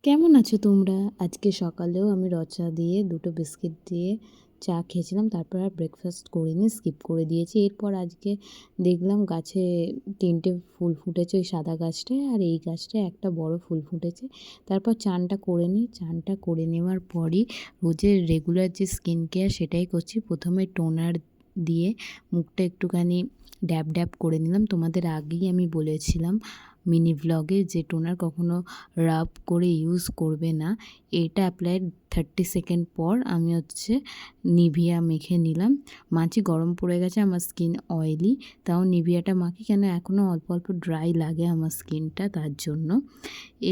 কেমন আছো তোমরা? আজকে সকালেও আমি চা দিয়ে ২ টো বিস্কিট দিয়ে চা খেয়েছিলাম। তারপর আর ব্রেকফাস্ট করিনি, স্কিপ করে দিয়েছি। এরপর আজকে দেখলাম গাছে ৩ টে ফুল ফুটেছে ওই সাদা গাছটায়, আর এই গাছটায় একটা বড় ফুল ফুটেছে। তারপর চানটা করে নিই। চানটা করে নেওয়ার পরই রোজের রেগুলার যে স্কিন কেয়ার সেটাই করছি। প্রথমে টোনার দিয়ে মুখটা একটুখানি ড্যাব ড্যাব করে নিলাম। তোমাদের আগেই আমি বলেছিলাম মিনি ভ্লগে যে টোনার কখনো রাব করে ইউজ করবে না। এটা অ্যাপ্লাইয়ের 30 সেকেন্ড পর আমি নিভিয়া মেখে নিলাম। মাঝে গরম পড়ে গেছে, আমার স্কিন অয়েলি, তাও নিভিয়াটা মাখি কেন এখনও অল্প অল্প ড্রাই লাগে আমার স্কিনটা, তার জন্য।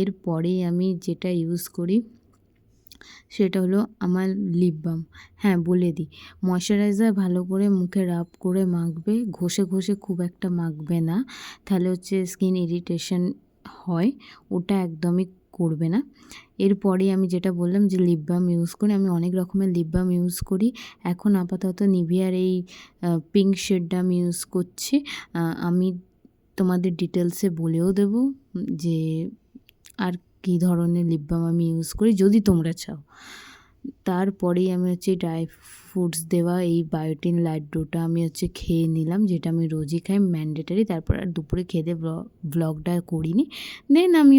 এরপরেই আমি যেটা ইউজ করি সেটা হলো আমার লিপ বাম। হ্যাঁ, বলে দিই, ময়শ্চারাইজার ভালো করে মুখে রাব করে মাখবে, ঘষে ঘষে খুব একটা মাখবে না, তাহলে স্কিন ইরিটেশন হয়, ওটা একদমই করবে না। এরপরে আমি যেটা বললাম যে লিপ বাম ইউজ করি, আমি অনেক রকমের লিপ বাম ইউজ করি। এখন আপাতত নিভিয়ার এই পিঙ্ক শেডটা আমি ইউজ করছি। আমি তোমাদের ডিটেলসে বলেও দেবো যে আর কী ধরনের লিপ বাম আমি ইউজ করি, যদি তোমরা চাও। তারপরেই আমি ড্রাই ফ্রুটস দেওয়া এই বায়োটিন লাড্ডুটা আমি খেয়ে নিলাম, যেটা আমি রোজই খাই, ম্যান্ডেটারি। তারপর আর দুপুরে খেয়ে দিয়ে ভ্লগটা করিনি। দেন আমি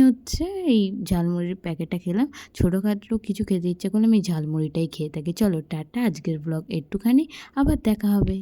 এই ঝালমুড়ির প্যাকেটটা খেলাম। ছোটোখাটো কিছু খেতে ইচ্ছা করলে আমি ঝালমুড়িটাই খেয়ে থাকি। চলো টাটা, আজকের ভ্লগ একটুখানি, আবার দেখা হবে।